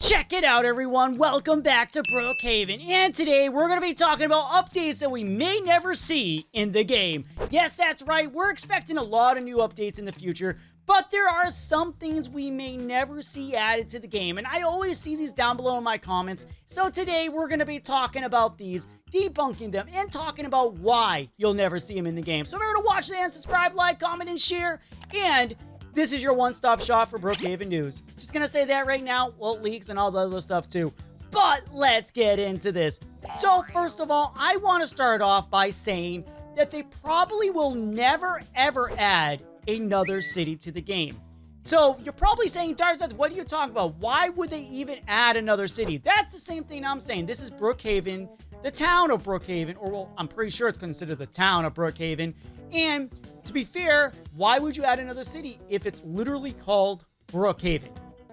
Check it out, everyone. Welcome back to Brookhaven. And today we're going to be talking about updates that we may never see in the game. Yes, that's right. We're expecting a lot of new updates in the future, but there are some things we may never see added to the game. And I always see these down below in my comments. So today we're going to be talking about these, debunking them, and talking about why you'll never see them in the game. So remember to watch and subscribe, like, comment, and share. And this is your one-stop shop for Brookhaven news. Just gonna say that right now. Well, leaks and all the other stuff too. But let's get into this. So first of all, I want to start off by saying that they probably will never ever add another city to the game. So you're probably saying, Darzeth, what are you talking about? Why would they even add another city? That's the same thing I'm saying. This is Brookhaven, the town of Brookhaven, or well, I'm pretty sure it's considered the town of Brookhaven. And to be fair, why would you add another city if it's literally called Brookhaven?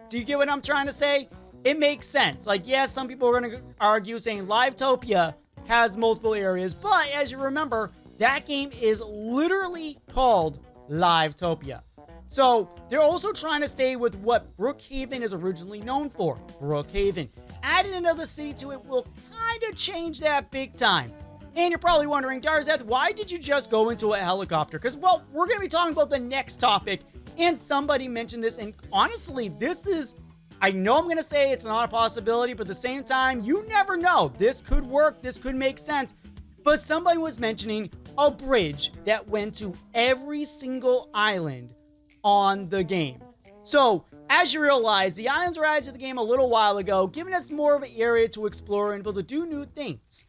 Do you get what I'm trying to say? It makes sense. Like, yes, some people are going to argue saying Livetopia has multiple areas, but as you remember, that game is literally called Livetopia. So they're also trying to stay with what Brookhaven is originally known for, Brookhaven. Adding another city to it will kind of change that big time. And you're probably wondering, Darzeth, why did you just go into a helicopter? Because, well, we're going to be talking about the next topic, and somebody mentioned this, and honestly, this is, I know I'm going to say it's not a possibility, but at the same time, you never know. This could work, this could make sense, but somebody was mentioning a bridge that went to every single island on the game. So, as you realize, the islands were added to the game a little while ago, giving us more of an area to explore and be able to do new things.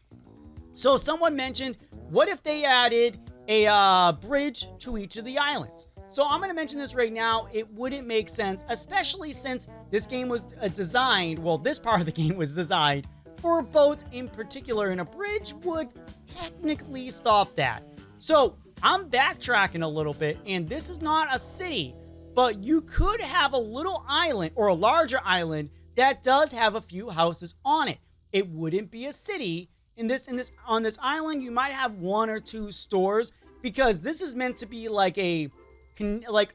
So someone mentioned, what if they added a bridge to each of the islands? So I'm going to mention this right now. It wouldn't make sense, especially since this game was designed, well, this part of the game was designed for boats in particular, and a bridge would technically stop that. So I'm backtracking a little bit, and this is not a city, but you could have a little island or a larger island that does have a few houses on it. It wouldn't be a city. On this island, you might have one or two stores, because this is meant to be like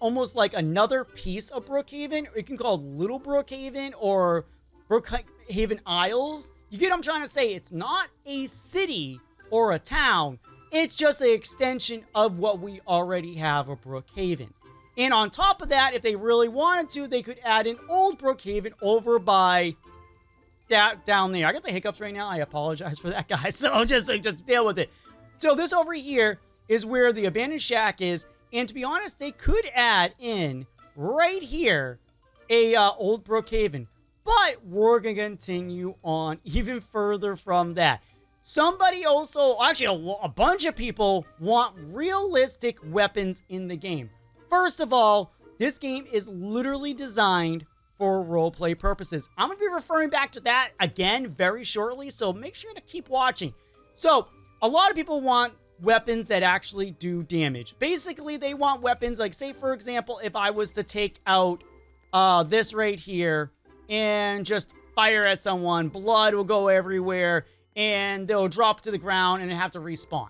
almost like another piece of Brookhaven. You can call it Little Brookhaven or Brookhaven Isles. You get what I'm trying to say? It's not a city or a town. It's just an extension of what we already have of Brookhaven. And on top of that, if they really wanted to, they could add an old Brookhaven over by that down there. I got the hiccups right now. I apologize for that, guys. So just deal with it. So this over here is where the abandoned shack is. And to be honest, they could add in right here a old Brookhaven. But we're going to continue on even further from that. Somebody also, actually a bunch of people want realistic weapons in the game. First of all, this game is literally designed for roleplay purposes. I'm going to be referring back to that again very shortly, so make sure to keep watching. So, a lot of people want weapons that actually do damage. Basically, they want weapons like, say for example, if I was to take out this right here and just fire at someone, blood will go everywhere, and they'll drop to the ground and have to respawn.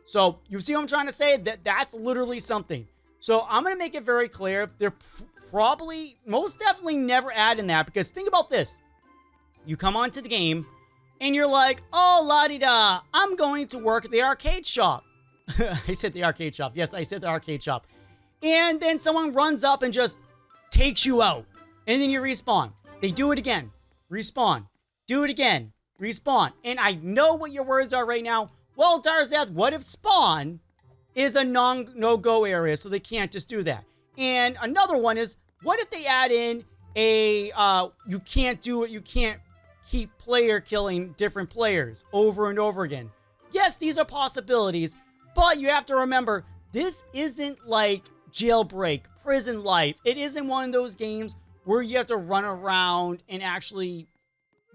So, you see what I'm trying to say? That's literally something. So, I'm going to make it very clear. They're probably, most definitely never add in that, because think about this. You come onto the game, and you're like, oh, la-di-da, I'm going to work at the arcade shop. I said the arcade shop. Yes, I said the arcade shop. And then someone runs up and just takes you out. And then you respawn. They do it again. Respawn. Do it again. Respawn. And I know what your words are right now. Well, Darzeth, what if spawn is a no-go area, so they can't just do that? And another one is, what if they add in a, you can't do it, you can't keep player killing different players over and over again? Yes, these are possibilities, but you have to remember, this isn't like Jailbreak, Prison Life. It isn't one of those games where you have to run around and actually,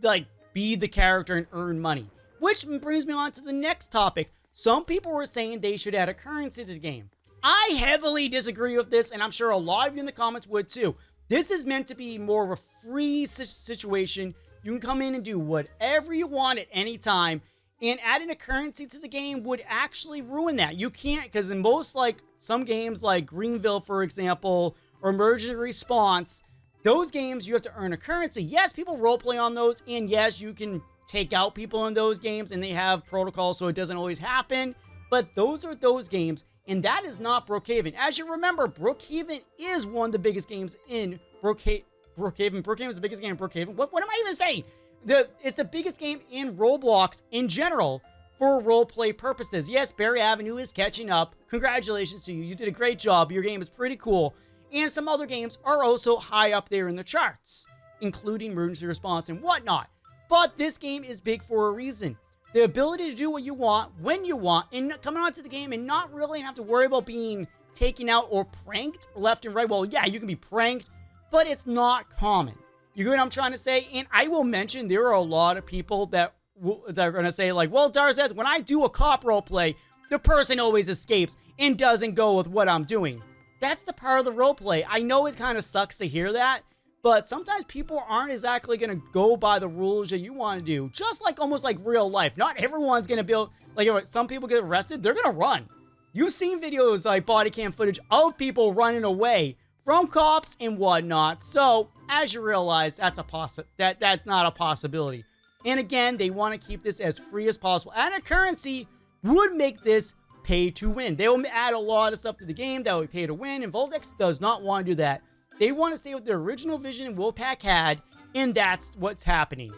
like, be the character and earn money. Which brings me on to the next topic. Some people were saying they should add a currency to the game. I heavily disagree with this, and I'm sure a lot of you in the comments would too. This is meant to be more of a free situation. You can come in and do whatever you want at any time, and adding a currency to the game would actually ruin that. You can't, because in most, like, some games like Greenville, for example, or Emergency Response, those games, you have to earn a currency. Yes, people roleplay on those, and yes, you can take out people in those games, and they have protocols, so it doesn't always happen. But those are those games, and that is not Brookhaven. As you remember, Brookhaven is one of the biggest games in Brookhaven. Brookhaven is the biggest game in Brookhaven. What am I even saying? It's the biggest game in Roblox in general for roleplay purposes. Yes, Berry Avenue is catching up. Congratulations to you. You did a great job. Your game is pretty cool. And some other games are also high up there in the charts, including emergency response and whatnot. But this game is big for a reason. The ability to do what you want, when you want, and coming onto the game and not really have to worry about being taken out or pranked left and right. Well, yeah, you can be pranked, but it's not common. You get what I'm trying to say? And I will mention there are a lot of people that are going to say like, well, Darzeth, when I do a cop roleplay, the person always escapes and doesn't go with what I'm doing. That's the part of the roleplay. I know it kind of sucks to hear that, but sometimes people aren't exactly going to go by the rules that you want to do. Just like almost like real life. Not everyone's going to be like, if some people get arrested, they're going to run. You've seen videos like body cam footage of people running away from cops and whatnot. So as you realize, that's not a possibility. And again, they want to keep this as free as possible. And a currency would make this pay to win. They will add a lot of stuff to the game that would pay to win, and XdarzethX does not want to do that. They want to stay with the original vision Wolfpaq had, and that's what's happening.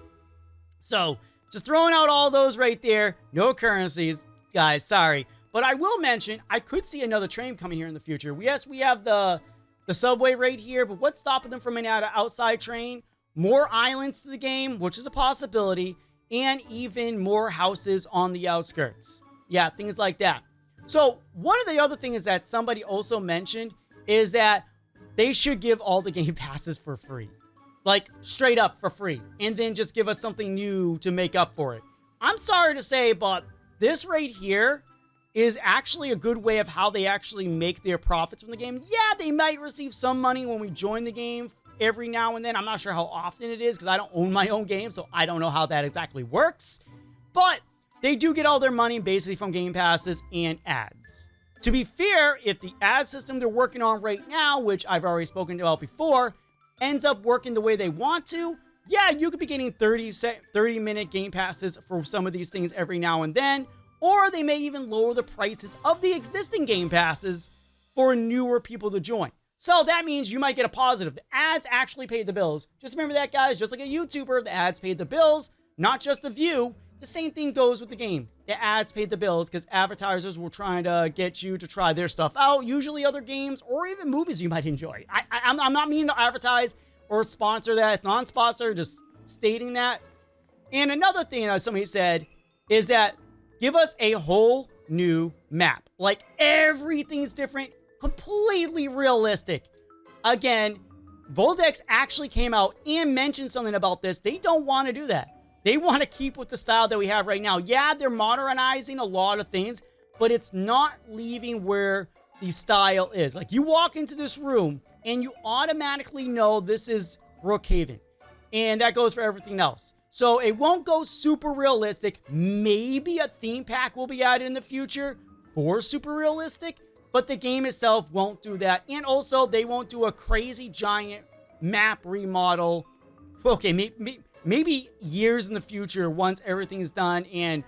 So, just throwing out all those right there. No currencies, guys, sorry. But I will mention, I could see another train coming here in the future. Yes, we have the subway right here, but what's stopping them from an outside train? More islands to the game, which is a possibility, and even more houses on the outskirts. Yeah, things like that. So, one of the other things that somebody also mentioned is that they should give all the game passes for free. Like, straight up for free. And then just give us something new to make up for it. I'm sorry to say, but this right here is actually a good way of how they actually make their profits from the game. Yeah, they might receive some money when we join the game every now and then. I'm not sure how often it is because I don't own my own game, so I don't know how that exactly works. But they do get all their money basically from game passes and ads. To be fair, if the ad system they're working on right now, which I've already spoken about before, ends up working the way they want to, yeah, you could be getting 30-minute game passes for some of these things every now and then, or they may even lower the prices of the existing game passes for newer people to join. So that means you might get a positive. The ads actually pay the bills. Just remember that, guys. Just like a YouTuber, the ads paid the bills, not just the view. The same thing goes with the game. The ads paid the bills because advertisers were trying to get you to try their stuff out. Usually other games or even movies you might enjoy. I'm not meaning to advertise or sponsor that. It's non-sponsor, just stating that. And another thing that somebody said is that give us a whole new map. Like everything's different, completely realistic. Again, XdarzethX actually came out and mentioned something about this. They don't want to do that. They want to keep with the style that we have right now. Yeah, they're modernizing a lot of things, but it's not leaving where the style is. Like, you walk into this room, and you automatically know this is Brookhaven. And that goes for everything else. So, it won't go super realistic. Maybe a theme pack will be added in the future for super realistic, but the game itself won't do that. And also, they won't do a crazy giant map remodel. Okay, maybe years in the future once everything's done and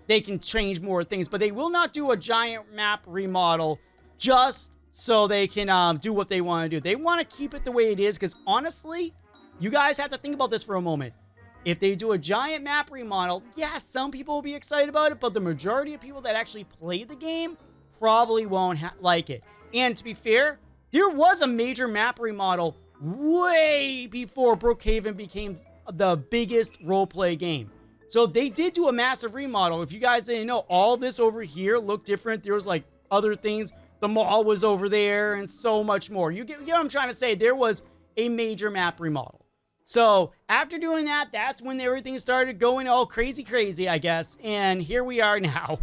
they can change more things, but they will not do a giant map remodel just so they can do what they want to do. They want to keep it the way it is because honestly, you guys have to think about this for a moment. If they do a giant map remodel, yes, some people will be excited about it, but the majority of people that actually play the game probably won't like it. And to be fair, there was a major map remodel way before Brookhaven became the biggest roleplay game. So they did do a massive remodel. If you guys didn't know, all this over here looked different. There was like other things. The mall was over there and so much more. You get what I'm trying to say? There was a major map remodel. So after doing that, that's when everything started going all crazy, I guess. And here we are now.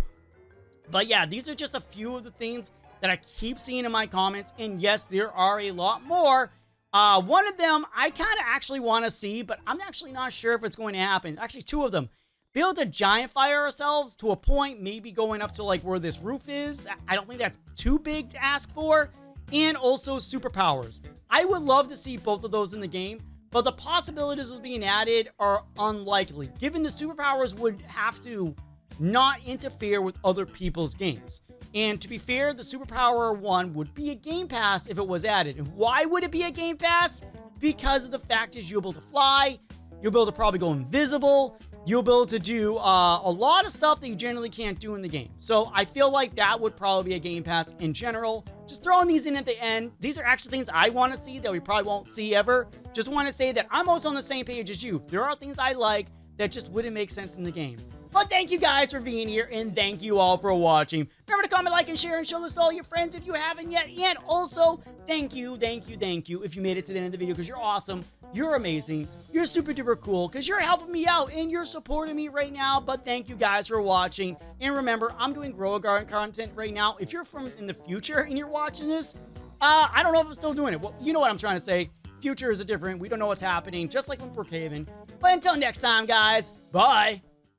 But yeah, these are just a few of the things that I keep seeing in my comments. And yes, there are a lot more. One of them I kind of actually want to see, but I'm actually not sure if it's going to happen. Actually, two of them. Build a giant fire ourselves to a point, maybe going up to like where this roof is. I don't think that's too big to ask for. and also superpowers. I would love to see both of those in the game, but the possibilities of being added are unlikely, given the superpowers would have to not interfere with other people's games. And to be fair, the superpower one would be a Game Pass if it was added. And why would it be a Game Pass? Because of the fact is you'll be able to fly, you'll be able to probably go invisible, you'll be able to do a lot of stuff that you generally can't do in the game. So I feel like that would probably be a Game Pass in general. Just throwing these in at the end. These are actually things I want to see that we probably won't see ever. Just want to say that I'm also on the same page as you. There are things I like that just wouldn't make sense in the game. But thank you guys for being here, and thank you all for watching. Remember to comment, like, and share, and show this to all your friends if you haven't yet. And also, thank you if you made it to the end of the video, because you're awesome, you're amazing, you're super duper cool, because you're helping me out, and you're supporting me right now. But thank you guys for watching. And remember, I'm doing Grow a Garden content right now. If you're from in the future and you're watching this, I don't know if I'm still doing it. Well, you know what I'm trying to say. Future is different. We don't know what's happening, just like with Brookhaven. But until next time, guys, bye.